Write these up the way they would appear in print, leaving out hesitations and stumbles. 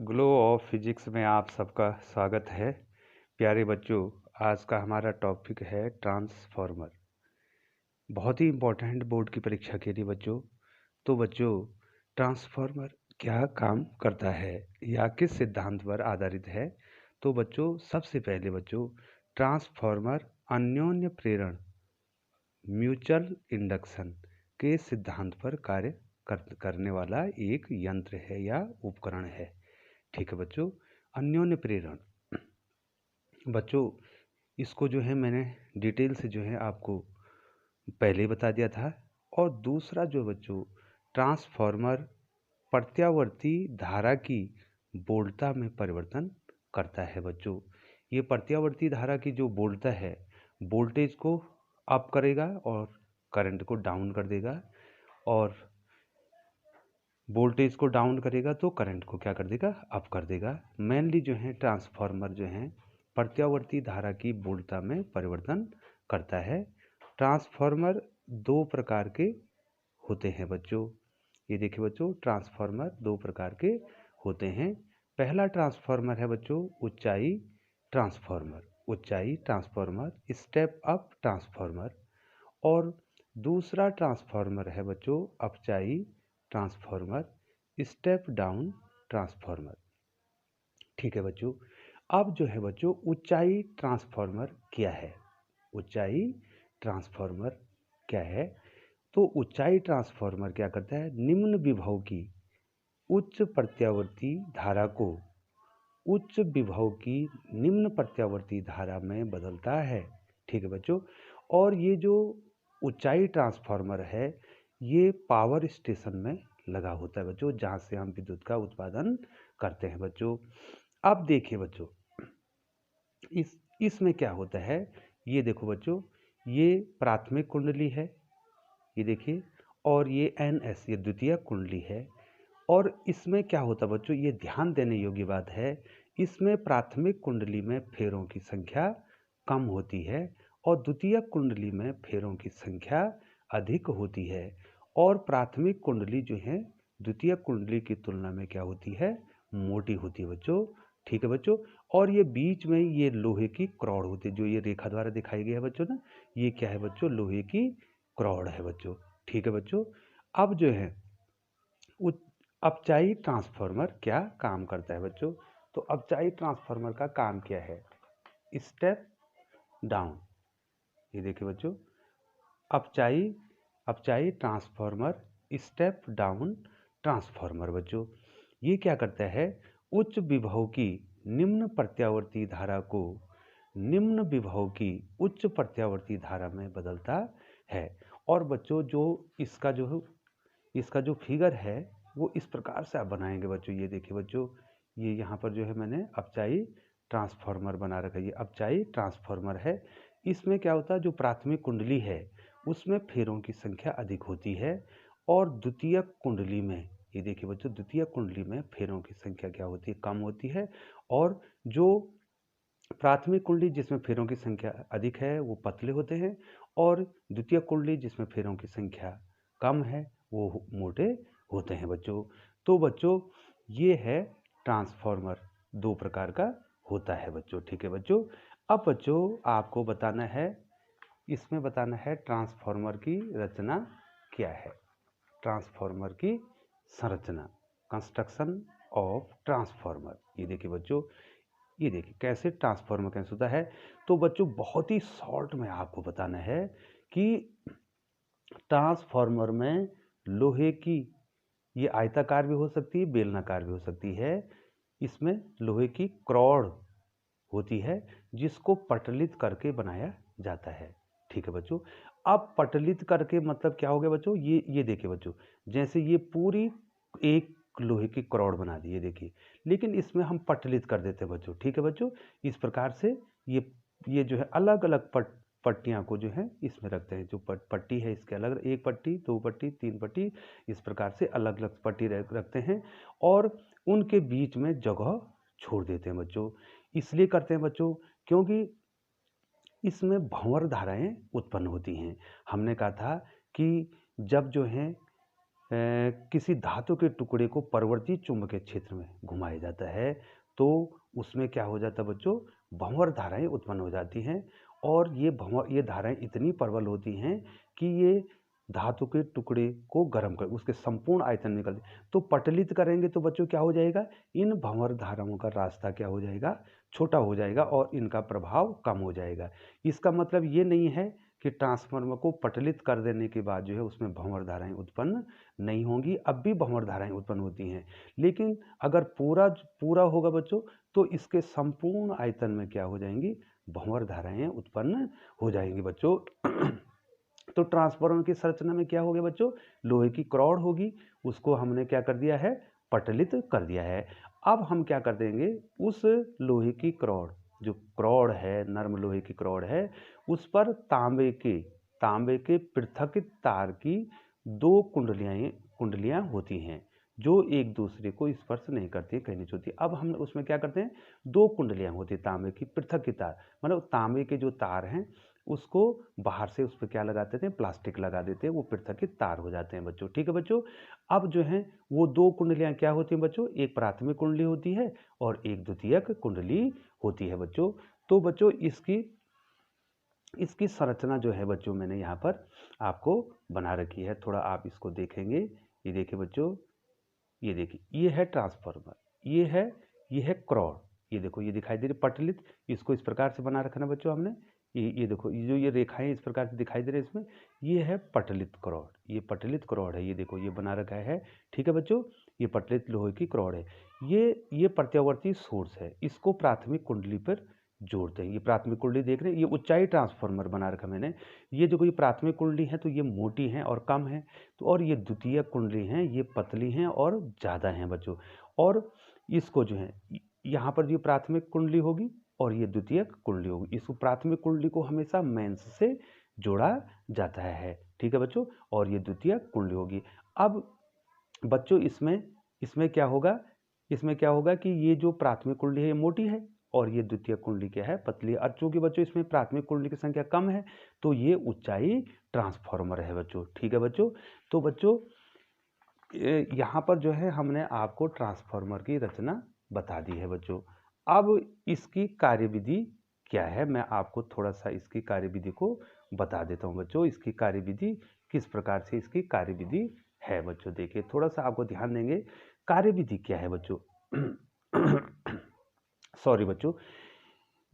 Glow of physics में आप सबका स्वागत है। प्यारे बच्चों, आज का हमारा टॉपिक है ट्रांसफॉर्मर। बहुत ही इम्पोर्टेंट बोर्ड की परीक्षा के लिए बच्चों। तो बच्चों, ट्रांसफॉर्मर क्या काम करता है या किस सिद्धांत पर आधारित है? तो बच्चों, सबसे पहले बच्चों, ट्रांसफॉर्मर अन्योन्य प्रेरण म्यूचुअल इंडक्शन के सिद्धांत पर कार्य करने वाला एक यंत्र है या उपकरण है। ठीक है बच्चों। अन्योन्य प्रेरण बच्चों, इसको जो है मैंने डिटेल से जो है आपको पहले ही बता दिया था। और दूसरा जो बच्चों, ट्रांसफॉर्मर प्रत्यावर्ती धारा की बोलता में परिवर्तन करता है बच्चों। ये प्रत्यावर्ती धारा की जो बोलता है, वोल्टेज को अप करेगा और करंट को डाउन कर देगा, और वोल्टेज को डाउन करेगा तो करंट को क्या कर देगा, अप कर देगा। मेनली जो है ट्रांसफॉर्मर जो है प्रत्यावर्ती धारा की बोलता में परिवर्तन करता है। ट्रांसफॉर्मर दो प्रकार के होते हैं बच्चों। ये देखिए बच्चों, ट्रांसफॉर्मर दो प्रकार के होते हैं। पहला ट्रांसफॉर्मर है बच्चों ऊंचाई ट्रांसफॉर्मर, ऊंचाई ट्रांसफॉर्मर, स्टेप अप ट्रांसफॉर्मर। और दूसरा ट्रांसफॉर्मर है बच्चों अपचाई ट्रांसफॉर्मर, स्टेप डाउन ट्रांसफॉर्मर। ठीक है बच्चों। अब जो है बच्चों, ऊंचाई ट्रांसफॉर्मर क्या है? ऊंचाई ट्रांसफॉर्मर क्या है? तो ऊंचाई ट्रांसफॉर्मर क्या करता है? निम्न विभव की उच्च प्रत्यावर्ती धारा को उच्च विभव की निम्न प्रत्यावर्ती धारा में बदलता है। ठीक है बच्चों। और ये जो ऊंचाई ट्रांसफॉर्मर है, ये पावर स्टेशन में लगा होता है बच्चों, जहाँ से हम विद्युत का उत्पादन करते हैं बच्चों। अब देखिए बच्चों, इसमें क्या होता है, ये देखो बच्चों, ये प्राथमिक कुंडली है, ये देखिए, और ये NS ये द्वितीय कुंडली है। और इसमें क्या होता है बच्चों, ये ध्यान देने योग्य बात है, इसमें प्राथमिक कुंडली में फेरों की संख्या कम होती है और द्वितीय कुंडली में फेरों की संख्या अधिक होती है। और प्राथमिक कुंडली जो है द्वितीय कुंडली की तुलना में क्या होती है, मोटी होती है बच्चों। ठीक है बच्चों। और ये बीच में ये लोहे की क्रॉड होती है, जो ये रेखा द्वारा दिखाई गई है बच्चों ना, ये क्या है बच्चों, लोहे की क्रॉड है बच्चों। ठीक है बच्चों। अब जो है अपचाई ट्रांसफार्मर क्या काम करता है बच्चों? तो अपचाई ट्रांसफार्मर का काम क्या है? Step down. ये देखिए बच्चों, अपचाई अपचाई ट्रांसफार्मर, स्टेप डाउन ट्रांसफार्मर बच्चों, ये क्या करता है? उच्च विभव की निम्न प्रत्यावर्ती धारा को निम्न विभव की उच्च प्रत्यावर्ती धारा में बदलता है। और बच्चों, जो इसका जो फिगर है वो इस प्रकार से आप बनाएंगे बच्चों। ये देखिए बच्चों, ये यहाँ पर जो है मैंने अपचाई ट्रांसफार्मर बना रखा है, ये अपचाई ट्रांसफार्मर है। इसमें क्या होता है, जो प्राथमिक कुंडली है उसमें फेरों की संख्या अधिक होती है, और द्वितीय कुंडली में, ये देखिए बच्चों, द्वितीय कुंडली में फेरों की संख्या क्या होती है, कम होती है। और जो प्राथमिक कुंडली जिसमें फेरों की संख्या अधिक है वो पतले होते हैं, और द्वितीय कुंडली जिसमें फेरों की संख्या कम है वो मोटे होते हैं बच्चों। तो बच्चों, ये है ट्रांसफॉर्मर, दो प्रकार का होता है बच्चों। ठीक है बच्चों। अब बच्चों, आपको बताना है, इसमें बताना है ट्रांसफॉर्मर की रचना क्या है, ट्रांसफॉर्मर की संरचना, कंस्ट्रक्शन ऑफ ट्रांसफॉर्मर। ये देखिए बच्चों, ये देखिए कैसे ट्रांसफॉर्मर कैसे होता है। तो बच्चों, बहुत ही शॉर्ट में आपको बताना है कि ट्रांसफॉर्मर में लोहे की, ये आयताकार भी हो सकती है, बेलनाकार भी हो सकती है, इसमें लोहे की क्रॉड होती है जिसको पटलित करके बनाया जाता है। ठीक है बच्चों। अब पटलित करके मतलब क्या हो गया बच्चों, ये देखिए बच्चों, जैसे ये पूरी एक लोहे की क्रॉड बना दी, ये देखिए, लेकिन इसमें हम पटलित कर देते हैं बच्चों। ठीक है बच्चों। इस प्रकार से ये जो है अलग अलग पट्टियां को जो है इसमें रखते हैं। जो पट्टी है इसके अलग, एक पट्टी, दो पट्टी, तीन पट्टी, इस प्रकार से अलग अलग पट्टी रखते हैं, और उनके बीच में जगह छोड़ देते हैं बच्चों। इसलिए करते हैं बच्चों क्योंकि इसमें भंवर धाराएं उत्पन्न होती हैं। हमने कहा था कि जब जो है किसी धातु के टुकड़े को परवर्ती चुंबकीय क्षेत्र में घुमाया जाता है तो उसमें क्या हो जाता है बच्चों, भंवर धाराएं उत्पन्न हो जाती हैं और ये धाराएं इतनी प्रबल होती हैं कि ये धातु के टुकड़े को गर्म कर उसके संपूर्ण आयतन में कर दे। तो पटलित करेंगे तो बच्चों क्या हो जाएगा, इन भंवर धाराओं का रास्ता क्या हो जाएगा, छोटा हो जाएगा और इनका प्रभाव कम हो जाएगा। इसका मतलब ये नहीं है कि ट्रांसफार्मर को पटलित कर देने के बाद जो है उसमें भंवर धाराएं उत्पन्न नहीं होंगी, अब भी भंवर धाराएं उत्पन्न होती हैं, लेकिन अगर पूरा होगा बच्चों तो इसके संपूर्ण आयतन में क्या हो जाएंगी, भंवर धाराएं उत्पन्न हो जाएंगी बच्चों। तो ट्रांसफार्मर की संरचना में क्या हो गया बच्चों, लोहे की क्रॉड होगी, उसको हमने क्या कर दिया है, पटलित कर दिया है। अब हम क्या कर देंगे, उस लोहे की क्रॉड, जो क्रॉड है नर्म लोहे की क्रॉड है, उस पर तांबे के पृथकित तार की दो कुंडलियां होती हैं जो एक दूसरे को स्पर्श नहीं करती, कहीं नहीं छूती। अब हम उसमें क्या करते हैं, दो कुंडलियां होती है तांबे की पृथक तार, मतलब तांबे के जो तार हैं उसको बाहर से उस पर क्या लगा देते हैं, प्लास्टिक लगा देते हैं, वो पृथक तार हो जाते हैं बच्चों। ठीक है बच्चों, अब जो है वो दो कुंडलियां क्या होती हैं बच्चों, एक प्राथमिक कुंडली होती है और एक द्वितीयक कुंडली होती है बच्चों। तो बच्चों इसकी संरचना जो है बच्चों मैंने यहाँ पर आपको बना रखी है, थोड़ा आप इसको देखेंगे। ये देखिए बच्चों, ये देखिए, ये है ट्रांसफार्मर, ये है क्रॉड, ये देखो ये दिखाई दे रही पटलित, इसको इस प्रकार से बना रखा ना बच्चों हमने। ये देखो, ये जो ये रेखाएं इस प्रकार से दिखाई दे रही है इसमें, ये है पटलित क्रॉड, ये पटलित क्रॉड है, ये देखो ये बना रखा है। ठीक है बच्चों, ये पटलित लोहे की क्रॉड है। ये प्रत्यावर्ती सोर्स है, इसको प्राथमिक कुंडली पर जोड़ते हैं। ये प्राथमिक कुंडली देख रहे हैं, ये ऊंचाई ट्रांसफार्मर बना रखा मैंने। ये देखो ये प्राथमिक कुंडली है तो ये मोटी है और कम है, तो और ये द्वितीयक कुंडली हैं, ये पतली हैं और ज़्यादा हैं बच्चों। और इसको जो है यहाँ पर जो प्राथमिक कुंडली होगी और ये द्वितीयक कुंडली होगी, इसको प्राथमिक कुंडली को हमेशा मेंस से जोड़ा जाता है। ठीक है बच्चों, और ये द्वितीयक कुंडली होगी। अब बच्चों इसमें क्या होगा कि ये जो प्राथमिक कुंडली है ये मोटी है और ये द्वितीय कुंडली क्या है, पतली। और चूंकि बच्चों इसमें प्राथमिक कुंडली की संख्या कम है तो ये ऊंचाई ट्रांसफार्मर है बच्चों। ठीक है बच्चों, तो बच्चों यहाँ पर जो है हमने आपको ट्रांसफार्मर की रचना बता दी है बच्चों। अब इसकी कार्यविधि क्या है, मैं आपको थोड़ा सा इसकी कार्यविधि को बता देता हूँ बच्चों। इसकी कार्यविधि किस प्रकार से इसकी कार्यविधि है बच्चों, देखिए थोड़ा सा आपको ध्यान देंगे। कार्यविधि क्या है बच्चों, सॉरी बच्चों,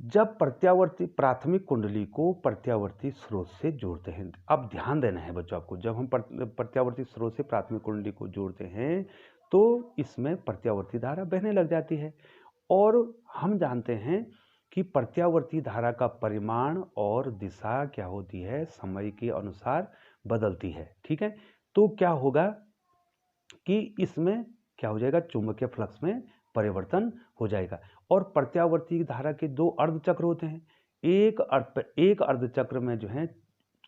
जब प्राथमिक कुंडली को प्रत्यावर्ती स्रोत से जोड़ते हैं, अब ध्यान देना है बच्चों आपको, जब हम प्रत्यावर्ती स्रोत से प्राथमिक कुंडली को जोड़ते हैं तो इसमें प्रत्यावर्ती धारा बहने लग जाती है। और हम जानते हैं कि प्रत्यावर्ती धारा का परिमाण और दिशा क्या होती है, समय के अनुसार बदलती है। ठीक है, तो क्या होगा कि इसमें क्या हो जाएगा, चुंबकीय फ्लक्स में परिवर्तन हो जाएगा। और प्रत्यावर्ती धारा के दो अर्धचक्र होते हैं, एक अर्धचक्र में जो है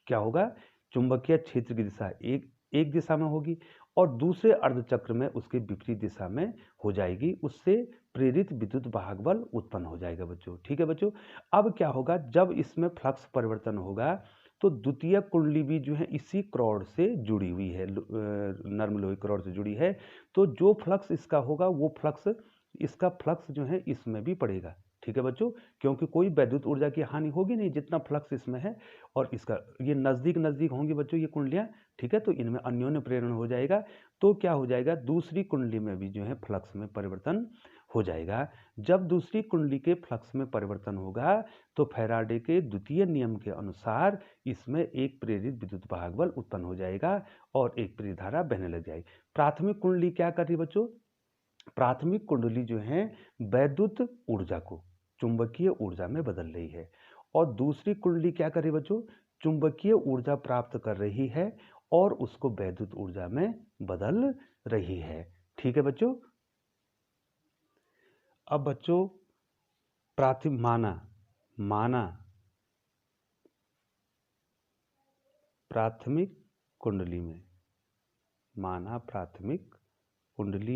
क्या होगा, चुंबकीय क्षेत्र की दिशा एक दिशा में होगी और दूसरे अर्धचक्र में उसके विपरीत दिशा में हो जाएगी, उससे प्रेरित विद्युत वाहक बल उत्पन्न हो जाएगा बच्चों। ठीक है बच्चों, अब क्या होगा, जब इसमें फ्लक्स परिवर्तन होगा तो द्वितीय कुंडली भी जो है इसी क्रॉड से जुड़ी हुई है, नर्म लोहे क्रॉड से जुड़ी है। तो जो फ्लक्स इसका होगा वो इसका फ्लक्स जो है इसमें भी पड़ेगा। ठीक है बच्चों, क्योंकि कोई वैद्युत ऊर्जा की हानि होगी नहीं जितना फ्लक्स इसमें है, और इसका ये नज़दीक होंगी बच्चों ये कुंडलियाँ। ठीक है, तो इनमें अन्योन्य प्रेरण हो जाएगा, तो क्या हो जाएगा, दूसरी कुंडली में भी जो है फ्लक्स में परिवर्तन हो जाएगा। जब दूसरी कुंडली के फ्लक्स में परिवर्तन होगा तो फैराडे के द्वितीय नियम के अनुसार इसमें एक प्रेरित विद्युत वाहक बल उत्पन्न हो जाएगा और एक प्रेरित धारा बहने लग जाएगी। प्राथमिक कुंडली क्या कर रही है बच्चों, प्राथमिक कुंडली जो है वैद्युत ऊर्जा को चुंबकीय ऊर्जा में बदल रही है और दूसरी कुंडली क्या कर रही है बच्चों, चुंबकीय ऊर्जा प्राप्त कर रही है और उसको वैद्युत ऊर्जा में बदल रही है। ठीक है बच्चों, अब बच्चों माना प्राथमिक कुंडली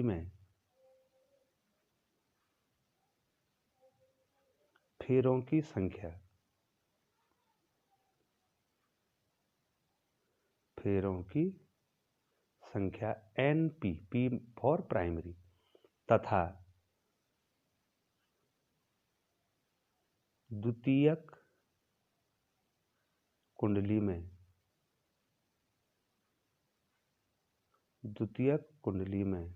में फेरों की संख्या NP, P फॉर प्राइमरी, तथा द्वितीयक कुंडली में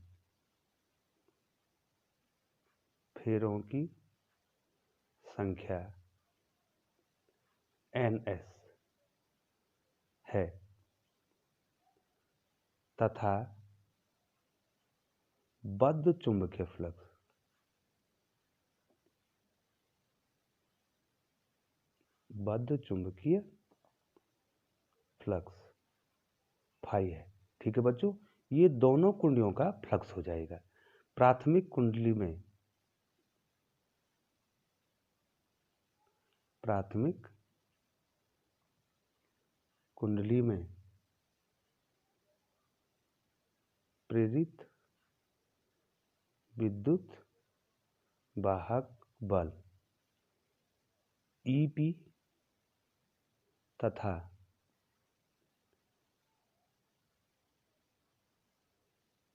फेरों की संख्या NS है, तथा बद्ध चुंबकीय फ्लक्स फाई है। ठीक है बच्चों, ये दोनों कुंडलियों का फ्लक्स हो जाएगा। प्राथमिक कुंडली में प्रेरित विद्युत वाहक बल EP तथा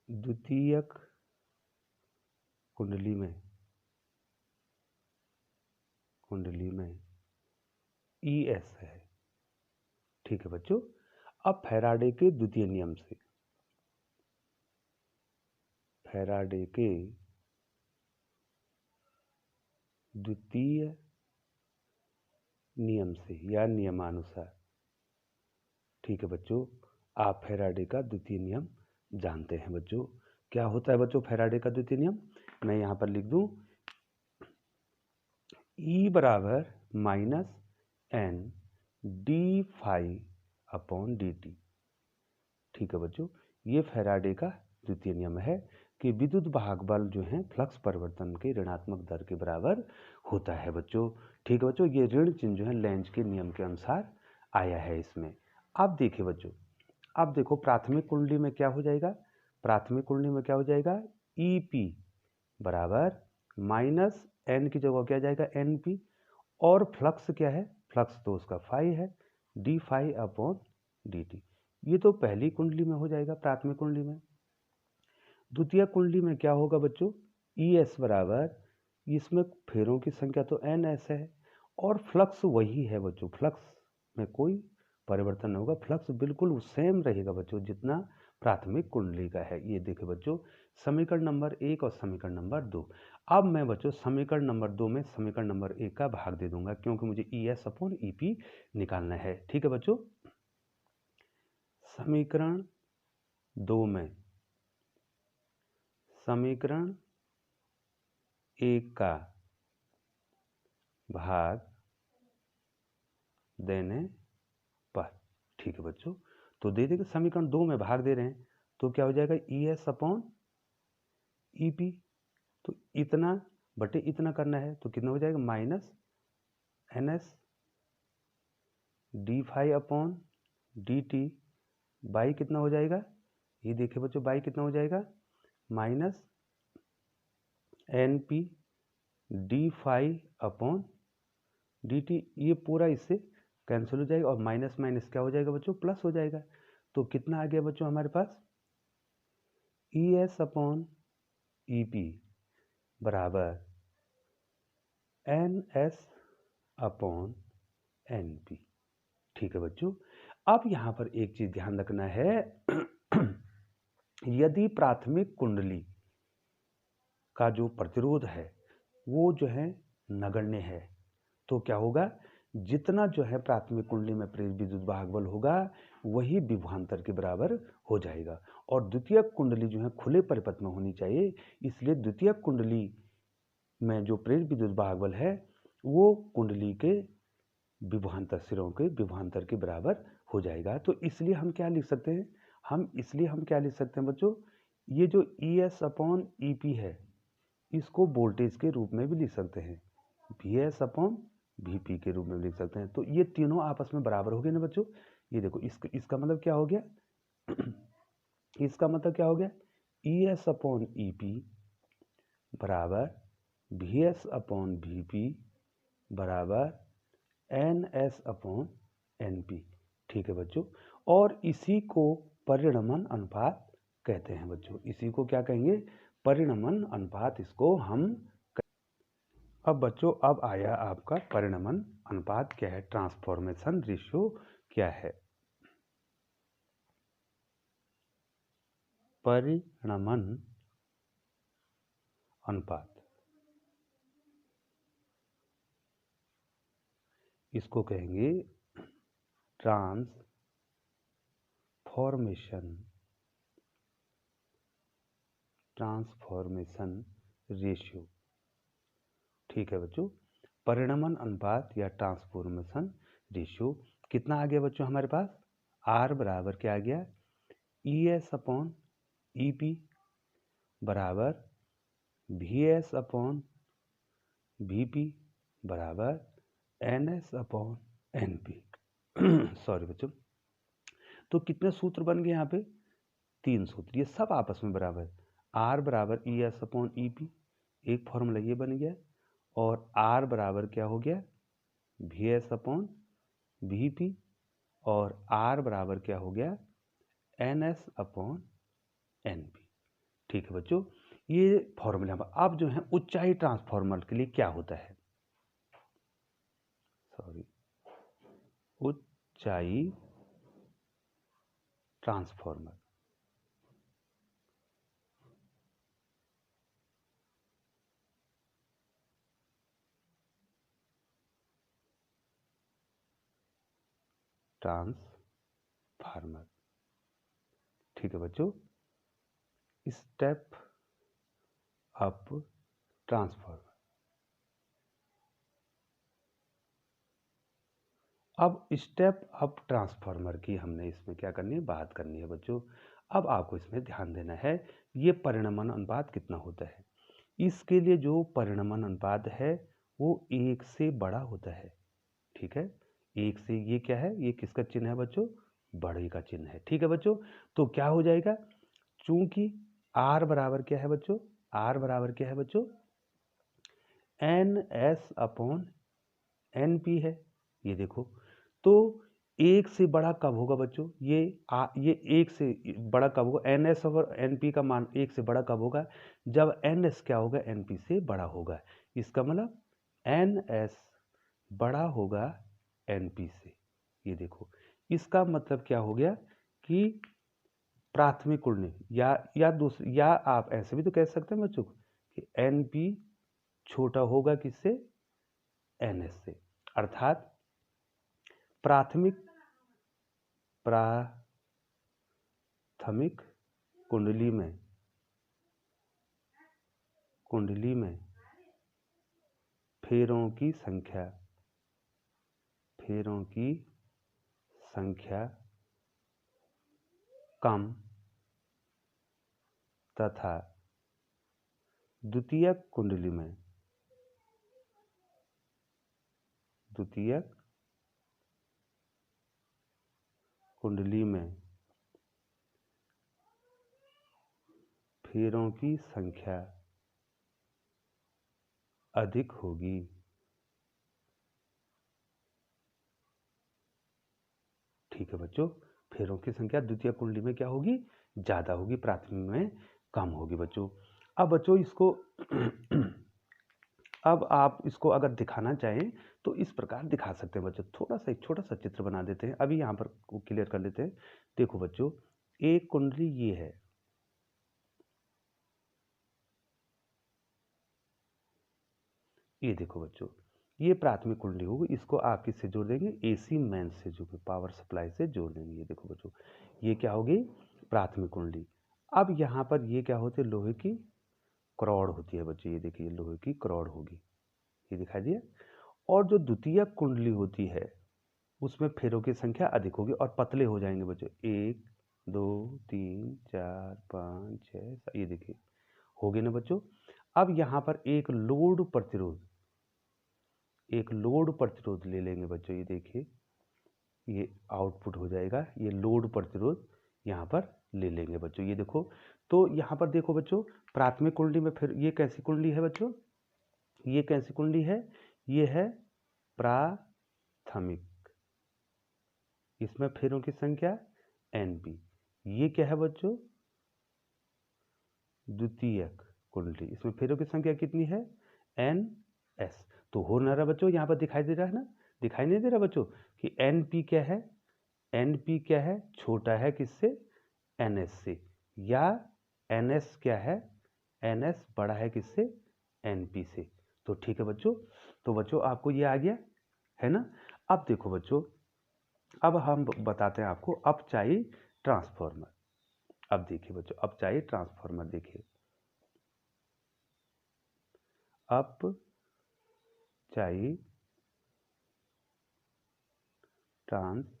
द्वितीयक कुंडली में ES है। ठीक है बच्चों, अब फैराडे के द्वितीय नियम से या नियमानुसार, ठीक है बच्चों, आप फैराडे का द्वितीय नियम जानते हैं बच्चों। क्या होता है बच्चों फैराडे का द्वितीय नियम? मैं यहां पर लिख दूं, E बराबर -N dφ/dt। ठीक है बच्चों, ये फैराडे का द्वितीय नियम है कि विद्युत वाहक बल जो है फ्लक्स परिवर्तन के ऋणात्मक दर के बराबर होता है बच्चों। ठीक है बच्चों, ये ऋण चिन्ह जो है लेंज के नियम के अनुसार आया है इसमें। अब देखिए बच्चों, अब देखो प्राथमिक कुंडली में क्या हो जाएगा? EP बराबर -N की जगह क्या जाएगा? NP। और फ्लक्स क्या है? फ्लक्स तो उसका फाई है, dφ/dt। ये तो पहली कुंडली में हो जाएगा, प्राथमिक कुंडली में। द्वितीय कुंडली में क्या होगा बच्चों? ES बराबर, इसमें फेरों की संख्या तो NS है और फ्लक्स वही है बच्चों, फ्लक्स में कोई परिवर्तन नहीं होगा, फ्लक्स बिल्कुल सेम रहेगा बच्चों जितना प्राथमिक कुंडली का है। ये देखिए बच्चों, समीकरण नंबर 1 और समीकरण नंबर 2। अब मैं बच्चों समीकरण नंबर 2 में समीकरण नंबर 1 का भाग दे दूंगा, क्योंकि मुझे ES/EP निकालना है। ठीक है बच्चों, समीकरण 2 में समीकरण 1 का भाग देने पर, ठीक है बच्चों, तो दे देंगे समीकरण 2 में भाग दे रहे हैं तो क्या हो जाएगा? ES/EP। तो इतना बटे इतना करना है तो कितना हो जाएगा? -NS dφ/dt बाई कितना हो जाएगा? ये देखिए बच्चों, बाई कितना हो जाएगा? -NP dφ/dt। ये पूरा इससे कैंसिल हो जाएगा और माइनस माइनस क्या हो जाएगा बच्चों? प्लस हो जाएगा। तो कितना आ गया बच्चों हमारे पास? ES/EP बराबर NS/NP। ठीक है बच्चों, अब यहां पर एक चीज ध्यान रखना है यदि प्राथमिक कुंडली का जो प्रतिरोध है वो जो है नगण्य है, तो क्या होगा? जितना जो है प्राथमिक कुंडली में प्रेरित विद्युत वाहक बल होगा वही विभवांतर के बराबर हो जाएगा। और द्वितीयक कुंडली जो है खुले परिपथ में होनी चाहिए, इसलिए द्वितीयक कुंडली में जो प्रेरित विद्युत वाहक बल है वो कुंडली के विभवांतर सिरों के विभवांतर के बराबर हो जाएगा। तो इसलिए हम क्या लिख सकते हैं? हम क्या लिख सकते हैं बच्चों? ये जो ES/EP है इसको वोल्टेज के रूप में भी लिख सकते हैं, VS/VP के रूप में लिख सकते हैं। तो ये तीनों आपस में बराबर हो गए ना बच्चों। ये देखो, इसका मतलब क्या हो गया? इसका मतलब क्या हो गया? ES/EP बराबर VS/VP बराबर NS/NP। ठीक है बच्चों, और इसी को परिणमन अनुपात कहते हैं बच्चों। इसी को क्या कहेंगे? परिणमन अनुपात इसको हम। अब बच्चों अब आया आपका परिणमन अनुपात क्या है, ट्रांसफॉर्मेशन रेशियो क्या है। परिणमन अनुपात इसको कहेंगे ट्रांसफॉर्मेशन रेशियो। ठीक है बच्चों, परिणमन अनुपात या ट्रांसफॉर्मेशन रेशियो कितना आ गया बच्चों हमारे पास? R बराबर क्या आ गया? ES अपॉन EP बराबर VS अपॉन VP बराबर NS अपॉन NP। सॉरी बच्चों, तो कितने सूत्र बन गए यहाँ पे? 3 सूत्र, ये सब आपस में बराबर। R बराबर ES अपॉन EP, एक फॉर्मूला ये बन गया, और R बराबर क्या हो गया? VS अपॉन VP, और R बराबर क्या हो गया? NS upon NP। ठीक है बच्चों, ये फॉर्मूला। अब जो है ऊंचाई ट्रांसफॉर्मर के लिए क्या होता है? ऊंचाई ट्रांसफॉर्मर ठीक है बच्चों, स्टेप अप ट्रांसफॉर्मर। अब स्टेप अप ट्रांसफार्मर की हमने इसमें क्या करनी है, बात करनी है बच्चों। अब आपको इसमें ध्यान देना है, ये परिणमन अनुपात कितना होता है। इसके लिए जो परिणमन अनुपात है वो 1 से बड़ा होता है। ठीक है, 1 से, ये क्या है, ये किसका चिन्ह है बच्चों? बड़े का चिन्ह है। ठीक है बच्चों, तो क्या हो जाएगा, चूंकि R बराबर क्या है बच्चों? R बराबर क्या है बच्चों? NS अपॉन NP है। ये देखो, तो 1 से बड़ा कब होगा बच्चों? ये 1 से बड़ा कब होगा? NS और NP का मान 1 से बड़ा कब होगा? जब NS क्या होगा? NP से बड़ा होगा। इसका मतलब NS बड़ा होगा NP से। ये देखो, इसका मतलब क्या हो गया कि प्राथमिक कुंडली, या दूसरी, या आप ऐसे भी तो कह सकते हैं बच्चों कि NP छोटा होगा किससे? NS से। अर्थात प्राथमिक कुंडली में फेरों की संख्या कम तथा द्वितीयक कुंडली में फेरों की संख्या अधिक होगी। ठीक है बच्चों, फेरों की संख्या द्वितीय कुंडली में क्या होगी? ज्यादा होगी, प्राथमिक में कम होगी बच्चों। अब बच्चों इसको अब आप इसको अगर दिखाना चाहें तो इस प्रकार दिखा सकते हैं बच्चों। थोड़ा सा एक छोटा सा चित्र बना देते हैं, अभी यहाँ पर क्लियर कर लेते हैं। देखो बच्चों, एक कुंडली ये है, ये देखो बच्चों, ये प्राथमिक कुंडली होगी। इसको आप किससे जोड़ देंगे? AC मेन से, जो कि पावर सप्लाई से जोड़ देंगे। ये देखो बच्चों, ये क्या होगी? प्राथमिक कुंडली। अब यहाँ पर ये क्या होती है? लोहे की क्रॉड होती है बच्चों। ये देखिए, लोहे की क्रॉड होगी, ये दिखाई दिया। और जो द्वितीय कुंडली होती है उसमें फेरों की संख्या अधिक होगी और पतले हो जाएंगे बच्चों। 1 2 3 4 5 6, ये देखिए हो गए ना बच्चों। अब यहाँ पर एक लोड प्रतिरोध ले लेंगे बच्चों। ये देखिए, ये आउटपुट हो जाएगा, ये लोड प्रतिरोध यहाँ पर ले लेंगे बच्चों। ये देखो, तो यहाँ पर देखो बच्चों, प्राथमिक कुंडली में फिर ये कैसी कुंडली है बच्चों? ये कैसी कुंडली है? ये है प्राथमिक, इसमें फेरों की संख्या NP। ये क्या है बच्चों? द्वितीयक कुंडली, इसमें फेरों की संख्या कितनी है, NS। तो हो ना रहा बच्चों, यहाँ पर दिखाई दे रहा है ना, दिखाई नहीं दे रहा बच्चों कि NP क्या है, NP क्या है, छोटा है किससे, NS से, या NS क्या है, NS बड़ा है किससे, NP से। तो ठीक है बच्चों, तो बच्चों आपको ये आ गया है ना। अब देखो बच्चों, अब हम बताते हैं आपको अपचायी ट्रांसफार्मर। अब देखिए बच्चों, अपचायी ट्रांसफार्मर देखिए, अपचायी ट्रांसफार्मर,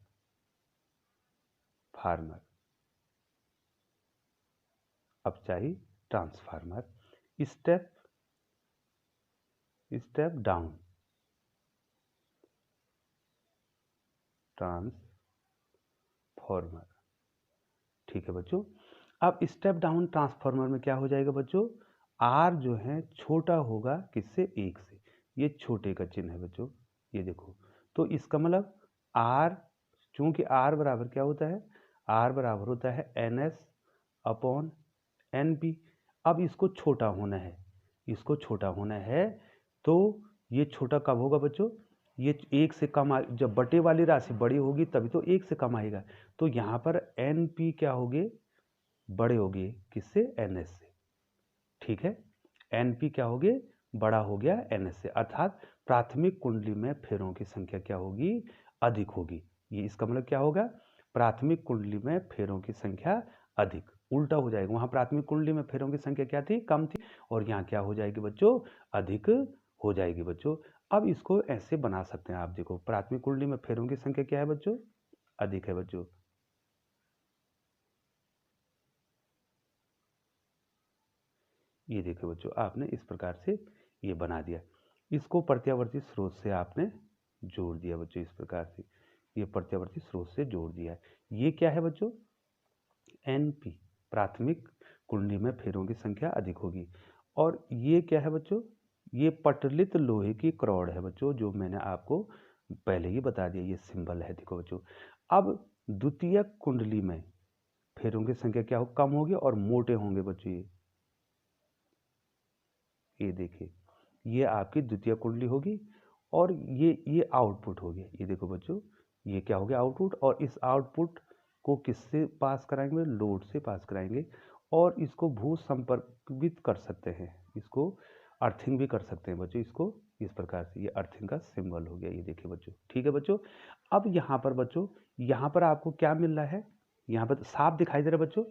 अपचायी ट्रांसफार्मर, स्टेप डाउन ट्रांसफार्मर। ठीक है बच्चों, अब स्टेप डाउन ट्रांसफार्मर में क्या हो जाएगा बच्चों, आर जो है छोटा होगा किससे, 1 से। ये छोटे का चिन्ह है बच्चों, ये देखो। तो इसका मतलब आर, चूंकि आर बराबर क्या होता है, आर बराबर होता है NS अपॉन NP। अब इसको छोटा होना है, इसको छोटा होना है, तो ये छोटा कब होगा बच्चों, ये 1 से कम जब बटे वाली राशि बड़ी होगी तभी तो 1 से कम आएगा। तो यहाँ पर NP क्या होगे, बड़े होगे किससे, NS से। ठीक है, NP क्या होगे, बड़ा हो गया NS से, अर्थात प्राथमिक कुंडली में फेरों की संख्या क्या होगी, अधिक होगी। ये इसका मतलब क्या होगा, प्राथमिक कुंडली में फेरों की संख्या अधिक, उल्टा हो जाएगा। वहां प्राथमिक कुंडली में फेरों की संख्या क्या थी, कम थी, और यहाँ क्या हो जाएगी बच्चों, अधिक हो जाएगी बच्चों। अब इसको ऐसे बना सकते हैं आप, देखो प्राथमिक कुंडली में फेरों की संख्या क्या है बच्चों, अधिक है बच्चों। ये देखो बच्चों, आपने इस प्रकार से ये बना दिया, इसको प्रत्यावर्ती स्रोत से आपने जोड़ दिया बच्चों, इस प्रकार से ये प्रत्यावर्ती स्रोत से जोड़ दिया है। ये क्या है बच्चों, NP, प्राथमिक कुंडली में फेरों की संख्या अधिक होगी। और ये क्या है बच्चों, ये पटलित लोहे की क्रॉड है बच्चों, जो मैंने आपको पहले ही बता दिया, ये सिंबल है, देखो बच्चों। अब द्वितीयक कुंडली में फेरों की संख्या क्या हो, कम होगी और मोटे होंगे बच्चों। ये देखिए, ये आपकी द्वितीय कुंडली होगी, और ये आउटपुट हो गया। ये देखो बच्चों, ये क्या हो गया, आउटपुट। और इस आउटपुट को किससे पास कराएंगे, लोड से पास कराएंगे, और इसको भू संपर्कित कर सकते हैं, इसको अर्थिंग भी कर सकते हैं बच्चों, इसको इस प्रकार से। ये अर्थिंग का सिंबल हो गया, ये देखिए बच्चों। ठीक है बच्चों, अब यहाँ पर बच्चों, यहाँ पर आपको क्या मिल रहा है, यहाँ पर साफ दिखाई दे रहा है बच्चों।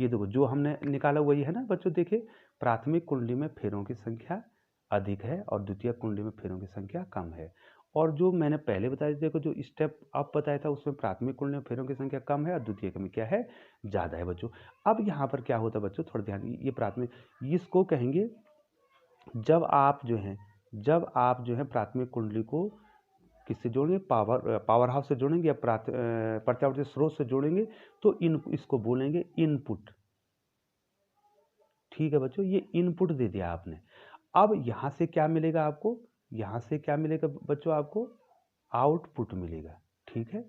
ये देखो, जो हमने निकाला वही है ना बच्चों, देखिए प्राथमिक कुंडली में फेरों की संख्या अधिक है और द्वितीय कुंडली में फेरों की संख्या कम है। और जो मैंने पहले बताया, देखो जो स्टेप अप बताया था, उसमें प्राथमिक कुंडली में फेरों की संख्या कम है और द्वितीय में क्या है, ज़्यादा है बच्चों। अब यहाँ पर क्या होता है बच्चों, थोड़ा ध्यान, ये प्राथमिक, इसको कहेंगे जब आप जो है प्राथमिक कुंडली को किससे जोड़ेंगे, पावर हाउस से जोड़ेंगे या प्रत्यावर्ती स्रोत से जोड़ेंगे, तो इसको बोलेंगे इनपुट। ठीक है बच्चों, ये इनपुट दे दिया आपने। अब यहाँ से क्या मिलेगा आपको, यहाँ से क्या मिलेगा बच्चों, आपको आउटपुट मिलेगा। ठीक है,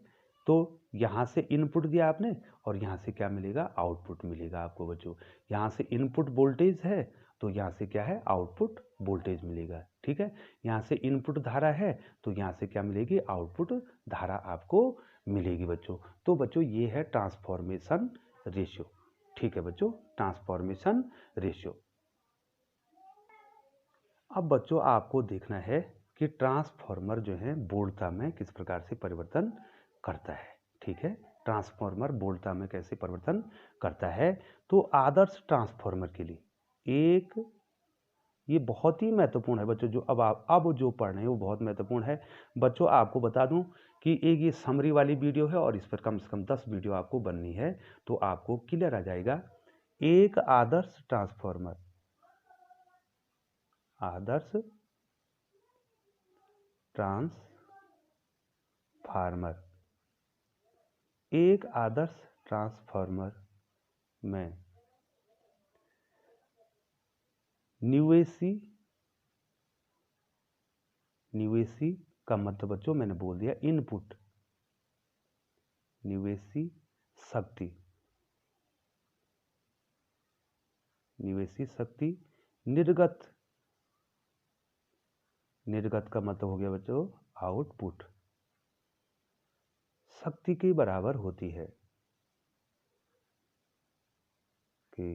तो यहाँ से इनपुट दिया आपने, और यहाँ से क्या मिलेगा, आउटपुट मिलेगा आपको बच्चों। यहाँ से इनपुट वोल्टेज है, तो यहाँ से क्या है, आउटपुट वोल्टेज मिलेगा। ठीक है, यहाँ से इनपुट धारा है, तो यहाँ से क्या मिलेगी, आउटपुट धारा आपको मिलेगी बच्चों। तो बच्चों ये है ट्रांसफॉर्मेशन रेशियो। ठीक है बच्चों, ट्रांसफॉर्मेशन रेशियो। अब बच्चों आपको देखना है कि ट्रांसफॉर्मर जो है बोल्टता में किस प्रकार से परिवर्तन करता है। ठीक है, ट्रांसफॉर्मर बोल्टता में कैसे परिवर्तन करता है। तो आदर्श ट्रांसफॉर्मर के लिए एक, ये बहुत ही महत्वपूर्ण है बच्चों, जो अब जो पढ़ रहे हैं वो बहुत महत्वपूर्ण है बच्चों। आपको बता दूं कि एक ये समरी वाली वीडियो है, और इस पर कम से कम 10 वीडियो आपको बननी है, तो आपको क्लियर आ जाएगा। एक आदर्श ट्रांसफॉर्मर, आदर्श ट्रांसफार्मर, एक आदर्श ट्रांसफार्मर में निवेशी का मतलब बच्चों मैंने बोल दिया इनपुट, निवेशी शक्ति, निवेशी शक्ति, निर्गत, निर्गत का मतलब हो गया बच्चों आउटपुट, शक्ति के बराबर होती है, के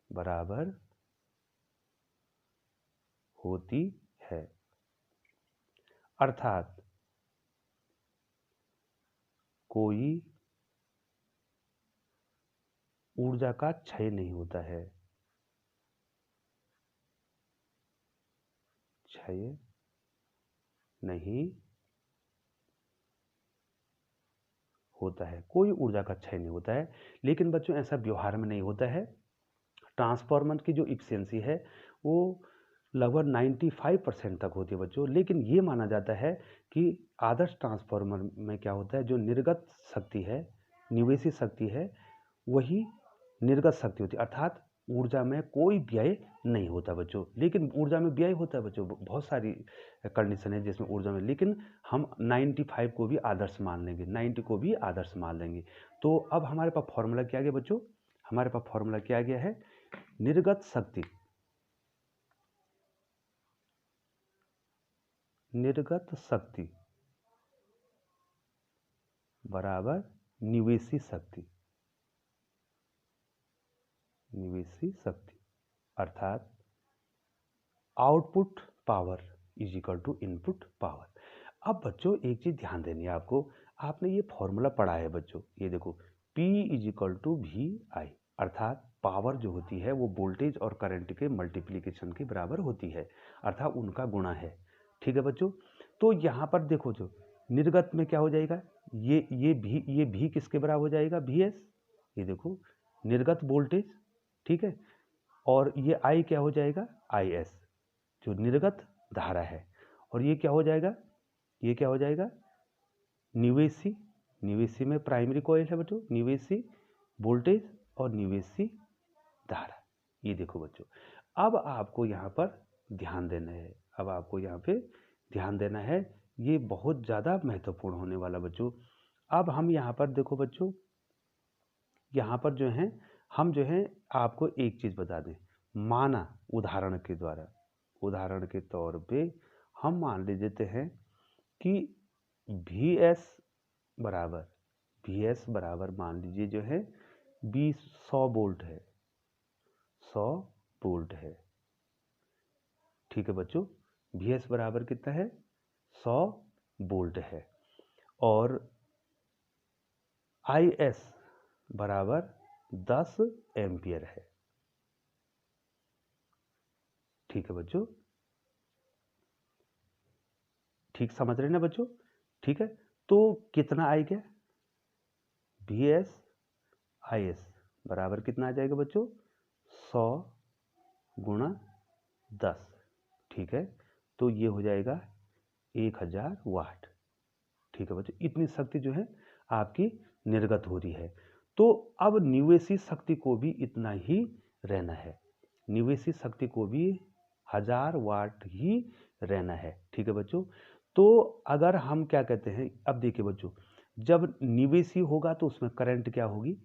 बराबर होती है। अर्थात कोई ऊर्जा का क्षय नहीं होता है, क्षय नहीं होता है, कोई ऊर्जा का क्षय नहीं होता है। लेकिन बच्चों ऐसा व्यवहार में नहीं होता है। ट्रांसफार्मर की जो इफिशियंसी है वो लगभग 95% तक होती है बच्चों। लेकिन ये माना जाता है कि आदर्श ट्रांसफार्मर में क्या होता है, जो निर्गत शक्ति है, निवेशी शक्ति है, वही निर्गत शक्ति होती है। अर्थात ऊर्जा में कोई व्यय नहीं होता बच्चों। लेकिन ऊर्जा में व्यय होता है बच्चों, बहुत सारी कंडीशन है जिसमें ऊर्जा में, लेकिन हम 95 को भी आदर्श मान लेंगे, 90 को भी आदर्श मान लेंगे। तो अब हमारे पास फॉर्मूला क्या गया बच्चों, हमारे पास फॉर्मूला क्या गया है, निर्गत शक्ति, निर्गत शक्ति बराबर निवेशी शक्ति, निवेशी शक्ति, अर्थात output power is equal to input power. अब बच्चों एक चीज ध्यान देनी है आपको, आपने ये फॉर्मूला पढ़ा है बच्चों, ये देखो P is equal to V I, अर्थात पावर जो होती है वो वोल्टेज और करंट के मल्टीप्लिकेशन के बराबर होती है, अर्थात उनका गुणा है। ठीक है बच्चों। तो यहाँ पर देखो जो निर्गत में क्या हो जाएगा, ये भी किसके बराबर हो जाएगा, वी एस, ये देखो निर्गत वोल्टेज, ठीक है। और ये आई क्या हो जाएगा, आई एस, जो निर्गत धारा है। और ये क्या हो जाएगा, ये क्या हो जाएगा, निवेशी, निवेशी में प्राइमरी कॉइल है बच्चों, निवेशी वोल्टेज और निवेशी धारा। ये देखो बच्चों, अब आपको यहाँ पर ध्यान देना है, अब आपको यहाँ पे ध्यान देना है, ये बहुत ज़्यादा महत्वपूर्ण होने वाला बच्चों। अब हम यहाँ पर देखो बच्चों, यहाँ पर जो है हम जो है आपको एक चीज़ बता दें, माना उदाहरण के द्वारा, उदाहरण के तौर पे हम मान ले देते हैं कि वी एस बराबर, वी एस बराबर मान लीजिए जो है 100 वोल्ट है, 100 वोल्ट है। ठीक है बच्चों, वी एस बराबर कितना है, 100 वोल्ट है। और आई एस बराबर 10 एम्पियर है। ठीक है बच्चों, ठीक समझ रहे ना बच्चों, ठीक है। तो कितना आ गया, वी एस आई एस बराबर कितना आ जाएगा बच्चों, 100 गुणा 10, ठीक है। तो ये हो जाएगा 1000 वाट। ठीक है बच्चों, इतनी शक्ति जो है आपकी निर्गत हो रही है। तो अब निवेशी शक्ति को भी इतना ही रहना है, निवेशी शक्ति को भी 1000 वाट ही रहना है। ठीक है बच्चों। तो अगर हम क्या कहते हैं, अब देखिए बच्चों, जब निवेशी होगा तो उसमें करंट क्या होगी,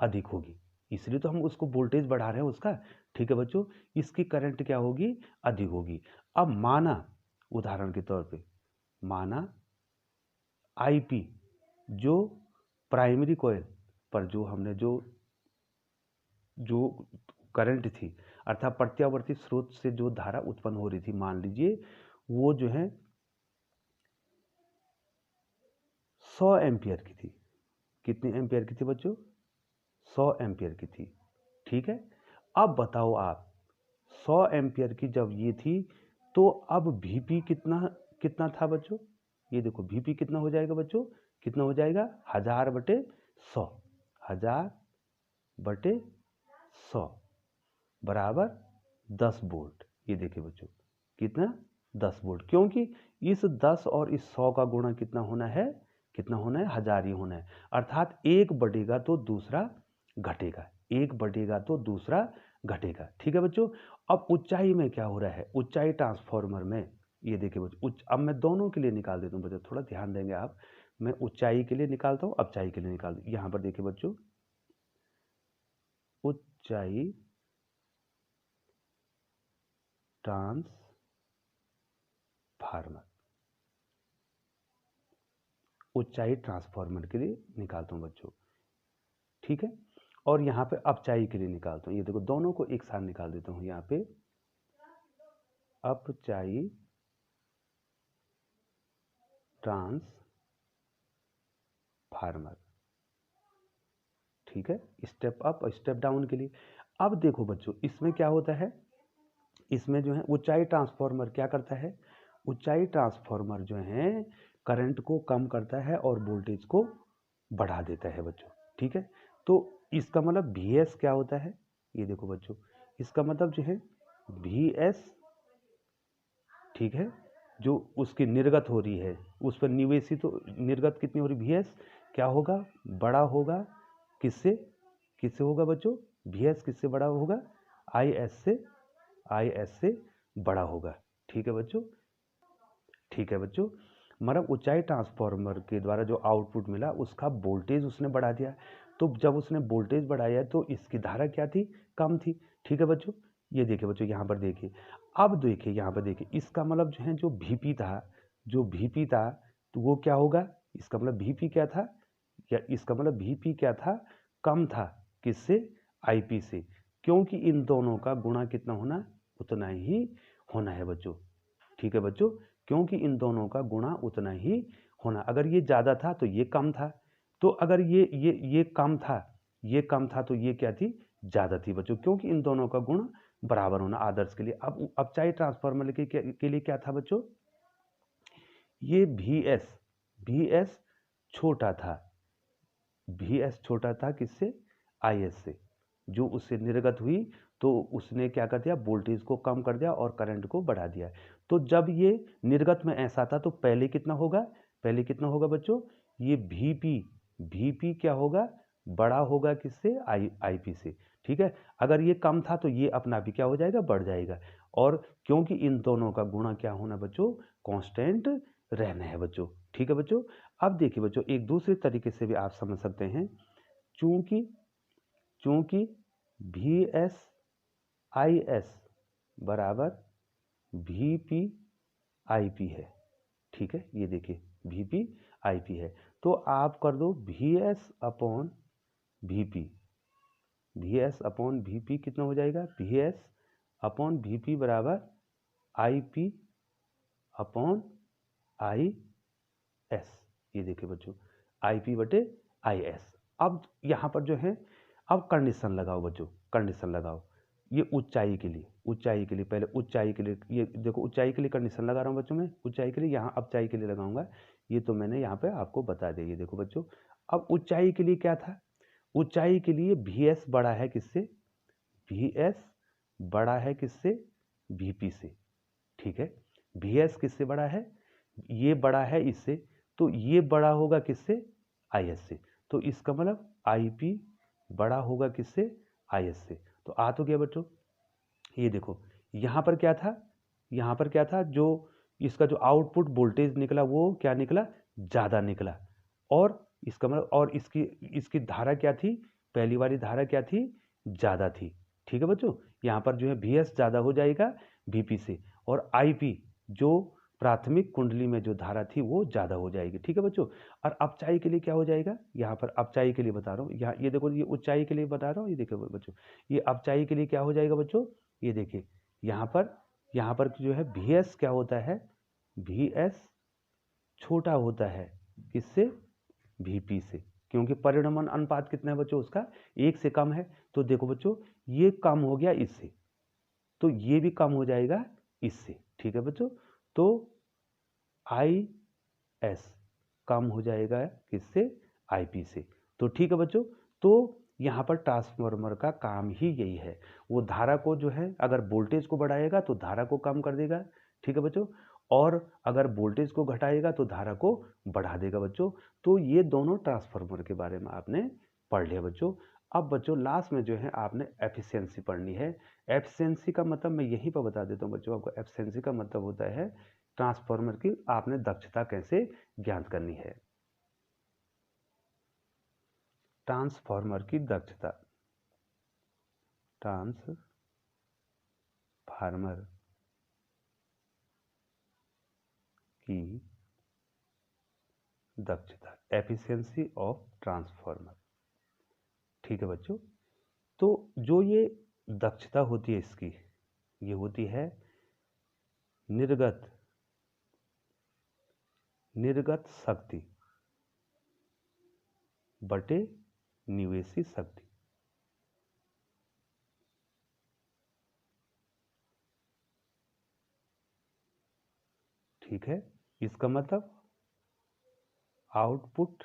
अधिक होगी, इसलिए तो हम उसको वोल्टेज बढ़ा रहे हैं उसका। ठीक है बच्चों, इसकी करंट क्या होगी, अधिक होगी। अब माना उदाहरण के तौर पे, माना आईपी जो प्राइमरी कॉइल पर जो हमने जो जो करंट थी, अर्थात प्रत्यावर्ती स्रोत से जो धारा उत्पन्न हो रही थी, मान लीजिए वो जो है 100 एम्पियर की थी। कितनी एम्पियर की थी बच्चों, 100 एम्पियर की थी। ठीक है। अब बताओ आप, 100 एम्पियर की जब ये थी, तो अब वीपी कितना कितना था बच्चों, ये देखो वीपी कितना हो जाएगा बच्चों, कितना हो जाएगा, 1000/100, 1000/100 बराबर 10 वोल्ट। ये देखिए बच्चों कितना, 10 वोल्ट, क्योंकि इस 10 और इस 100 का गुणा कितना होना है, कितना होना है, 1000 ही होना है। अर्थात एक बढ़ेगा तो दूसरा घटेगा, एक बढ़ेगा तो दूसरा घटेगा। ठीक है बच्चों। अब ऊंचाई में क्या हो रहा है, ऊंचाई ट्रांसफार्मर में, ये देखिए बच्चों, अब मैं दोनों के लिए निकाल देता हूँ बच्चों, थोड़ा ध्यान देंगे आप। मैं ऊंचाई के लिए निकालता हूँ, ऊंचाई के लिए निकाल, यहाँ पर देखिए बच्चों, ऊंचाई ट्रांसफार्मर, ऊंचाई ट्रांसफार्मर के लिए निकालता हूं बच्चों, ठीक है। और यहाँ पे अपचाई के लिए निकालता हूँ, ये देखो दोनों को एक साथ निकाल देता हूँ। यहाँ पे अपचाई ट्रांसफार्मर, ठीक है, स्टेप अप और स्टेप डाउन के लिए। अब देखो बच्चों इसमें क्या होता है, इसमें जो है ऊंचाई ट्रांसफार्मर क्या करता है, ऊंचाई ट्रांसफार्मर जो है करंट को कम करता है और वोल्टेज को बढ़ा देता है बच्चों, ठीक है। तो इसका मतलब Vs क्या होता है, ये देखो बच्चों, इसका मतलब जो है Vs, ठीक है, जो उसकी निर्गत हो रही है उस पर निवेशित तो निर्गत कितनी हो रही, Vs क्या होगा, बड़ा होगा, किससे, किससे होगा बच्चों, Vs किससे बड़ा होगा, Is से बड़ा होगा, ठीक है बच्चों, ठीक है बच्चों। मतलब ऊंचाई ट्रांसफार्मर के द्वारा जो आउटपुट मिला उसका वोल्टेज उसने बढ़ा दिया, तो जब उसने वोल्टेज बढ़ाया तो इसकी धारा क्या थी, कम थी, ठीक है बच्चों। ये देखिए बच्चों, यहाँ पर देखिए, अब देखिए यहाँ पर देखिए, इसका मतलब जो है जो Vp था, जो Vp था तो वो क्या होगा, इसका मतलब Vp क्या था, या इसका मतलब Vp क्या था, कम था, किससे, Ip से, क्योंकि इन दोनों का गुणा कितना होना, उतना ही होना है बच्चों, ठीक है बच्चों, क्योंकि इन दोनों का गुणा उतना ही होना, अगर ये ज़्यादा था तो ये कम था, तो अगर ये कम था, ये कम था तो ये क्या थी, ज़्यादा थी बच्चों, क्योंकि इन दोनों का गुण बराबर होना आदर्श के लिए। अब अपचाई ट्रांसफार्मर के लिए क्या था बच्चों, ये Vs छोटा था, Vs छोटा था किससे, Is से, जो उससे निर्गत हुई तो उसने क्या कर दिया, वोल्टेज को कम कर दिया और करंट को बढ़ा दिया। तो जब ये निर्गत में ऐसा था तो पहले कितना होगा, पहले कितना होगा बच्चों, ये Vp क्या होगा, बड़ा होगा किससे, Ip से, ठीक है। अगर ये कम था तो ये अपना भी क्या हो जाएगा, बढ़ जाएगा, और क्योंकि इन दोनों का गुणा क्या होना बच्चों, कांस्टेंट रहना है बच्चों, ठीक है बच्चों। अब देखिए बच्चों एक दूसरे तरीके से भी आप समझ सकते हैं, चूंकि चूंकि Vs बराबर Vp है, ठीक है, ये देखिए Vp है, तो आप कर दो Vs अपॉन Vp कितना हो जाएगा, Vs अपॉन Vp बराबर Ip अपॉन Is, ये देखिए बच्चों Ip बटे Is। अब यहाँ पर जो है, अब कंडीशन लगाओ बच्चों, कंडीशन लगाओ, ये ऊंचाई के लिए, ऊंचाई के लिए पहले ऊंचाई के लिए, ये देखो ऊंचाई के लिए कंडीशन लगा रहा हूँ बच्चों, मैं ऊंचाई के लिए यहाँ अपचाई के लिए लगाऊंगा, ये तो मैंने यहाँ पे आपको बता दिया। ये देखो बच्चों, अब ऊंचाई के लिए क्या था, ऊंचाई के लिए Vs बड़ा है किससे, Vs बड़ा है किससे, Vp से, ठीक है, Vs किससे बड़ा है, ये बड़ा है इससे, तो ये बड़ा होगा किससे, Is से, तो इसका मतलब Ip बड़ा होगा किससे, Is से। तो आ तो गया बच्चों, ये देखो यहाँ पर क्या था, यहाँ पर क्या था, जो इसका जो आउटपुट वोल्टेज निकला वो क्या निकला, ज़्यादा निकला, और इसका मतलब, और इसकी इसकी धारा क्या थी, पहली वाली धारा क्या थी, ज़्यादा थी, ठीक है बच्चों। यहाँ पर जो है Vs ज़्यादा हो जाएगा Vp से, और Ip जो प्राथमिक कुंडली में जो धारा थी वो ज़्यादा हो जाएगी, ठीक है बच्चों। और अपचाई के लिए क्या हो जाएगा, यहाँ पर अपचाई के लिए बता रहा हूँ, यहाँ ये देखो, ये ऊंचाई के लिए बता रहा हूँ, ये देखो बच्चों, ये अपचाई के लिए क्या हो जाएगा बच्चों, ये देखिए यहाँ पर जो है Vs क्या होता है, Vs छोटा होता है किससे, Vp से, क्योंकि परिणमन अनुपात कितना है बच्चों उसका, 1 से कम है, तो देखो बच्चों ये कम हो गया इससे, तो ये भी कम हो जाएगा इससे, ठीक है बच्चों। तो Is कम हो जाएगा किससे, Ip से, तो ठीक है बच्चों। तो यहाँ पर ट्रांसफार्मर का काम ही यही है, वो धारा को जो है अगर वोल्टेज को बढ़ाएगा तो धारा को कम कर देगा, ठीक है बच्चों, और अगर वोल्टेज को घटाएगा तो धारा को बढ़ा देगा बच्चों। तो ये दोनों ट्रांसफार्मर के बारे में आपने पढ़ लिया बच्चों। अब बच्चों लास्ट में जो है आपने एफिशिएंसी पढ़नी है। एफिशिएंसी का मतलब मैं यहीं पर बता देता हूँ बच्चों आपको, एफिशिएंसी का मतलब होता है ट्रांसफार्मर की आपने दक्षता कैसे ज्ञात करनी है। ट्रांसफार्मर की दक्षता, ट्रांसफार्मर की दक्षता, एफिशिएंसी ऑफ ट्रांसफार्मर। ठीक है बच्चों, तो जो ये दक्षता होती है इसकी, ये होती है निर्गत शक्ति बटे निवेशी शक्ति। ठीक है, इसका मतलब आउटपुट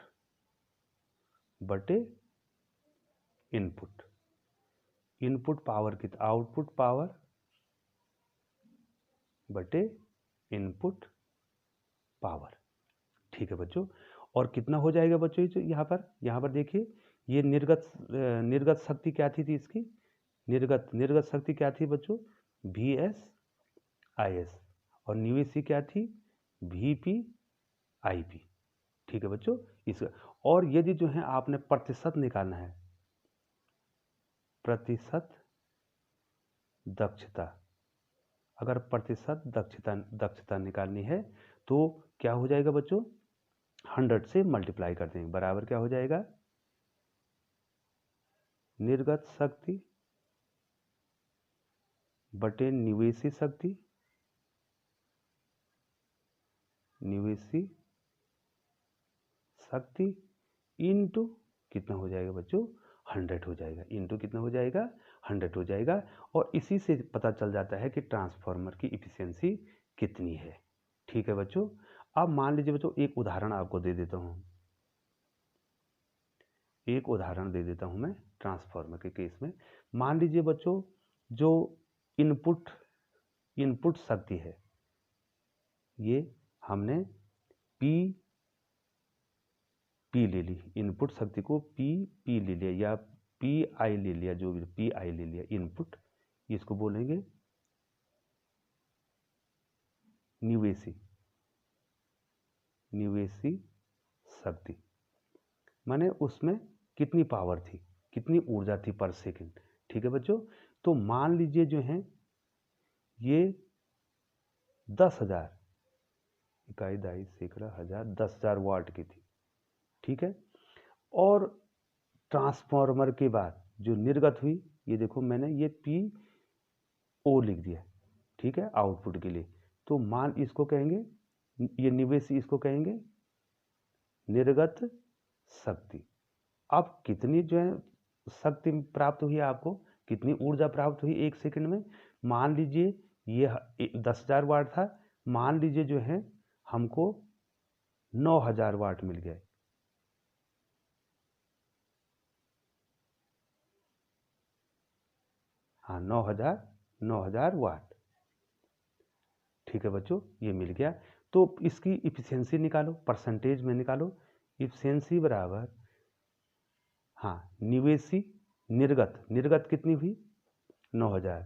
बटे इनपुट। इनपुट पावर कितना, आउटपुट पावर बटे इनपुट पावर। ठीक है बच्चों, और कितना हो जाएगा बच्चों यहाँ पर देखिए, ये निर्गत शक्ति क्या थी इसकी, निर्गत शक्ति क्या थी बच्चों, VS/IS, और निवेशी क्या थी, VP/IP। ठीक है बच्चों, इसका, और यदि जो है आपने प्रतिशत निकालना है, प्रतिशत दक्षता, अगर प्रतिशत दक्षता निकालनी है तो क्या हो जाएगा बच्चों, 100 से मल्टीप्लाई कर देंगे, बराबर क्या हो जाएगा, निर्गत शक्ति बटे निवेशी शक्ति, निवेशी शक्ति इनटू कितना हो जाएगा बच्चों, 100 हो जाएगा, इनटू कितना हो जाएगा, 100 हो जाएगा। और इसी से पता चल जाता है कि ट्रांसफार्मर की इफिशियंसी कितनी है। ठीक है बच्चों, अब मान लीजिए बच्चों एक उदाहरण आपको दे देता हूं, एक उदाहरण दे देता हूं मैं ट्रांसफार्मर के केस में। मान लीजिए बच्चों जो इनपुट शक्ति है, ये हमने पी ले ली, इनपुट शक्ति को पी ले लिया या PI ले लिया, जो भी PI ले लिया इनपुट, इसको बोलेंगे निवेशी शक्ति, माने उसमें कितनी पावर थी, कितनी ऊर्जा थी पर सेकंड। ठीक है बच्चों, तो मान लीजिए जो है ये 10,000 इकाई दाई सैकड़ा हजार 10,000 वाट की थी। ठीक है, और ट्रांसफार्मर के बाद जो निर्गत हुई, ये देखो मैंने ये PO लिख दिया। ठीक है, आउटपुट के लिए, तो मान इसको कहेंगे, ये निवेशी इसको कहेंगे निर्गत शक्ति। अब कितनी जो है शक्ति प्राप्त हुई आपको, कितनी ऊर्जा प्राप्त हुई एक सेकंड में, मान लीजिए ये 10,000 वाट था, मान लीजिए जो है हमको 9,000 वाट मिल गए। हाँ, 9,000 वाट। ठीक है बच्चों, ये मिल गया। तो इसकी इफिशियंसी निकालो, परसेंटेज में निकालो, इफिशियंसी बराबर, हाँ निवेशी निर्गत कितनी हुई, 9,000।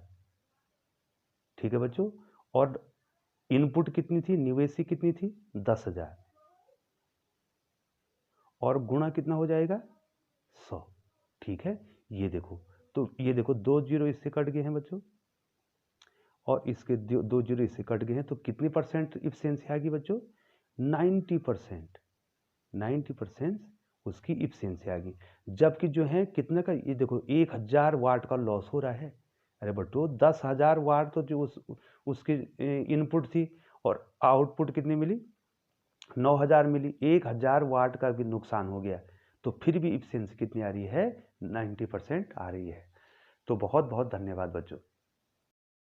ठीक है बच्चों, और इनपुट कितनी थी, निवेशी कितनी थी, 10,000, और गुणा कितना हो जाएगा, 100। ठीक है, ये देखो, तो ये देखो 2 जीरो इससे कट गए हैं बच्चों, और इसके 2 जीरो इससे कट गए हैं, तो कितनी परसेंट इफिशियंसी आ गई बच्चों, 90%। 90% उसकी इफिशियंसी आ गई। जबकि जो है कितने का, ये देखो 1,000 वाट का लॉस हो रहा है। अरे बच्चों 10,000 वाट तो जो उसकी इनपुट थी, और आउटपुट कितनी मिली, 9,000 मिली, 1,000 वाट का भी नुकसान हो गया। तो फिर भी इफिशियंसी कितनी आ रही है, 90% आ रही है। तो बहुत बहुत धन्यवाद बच्चों।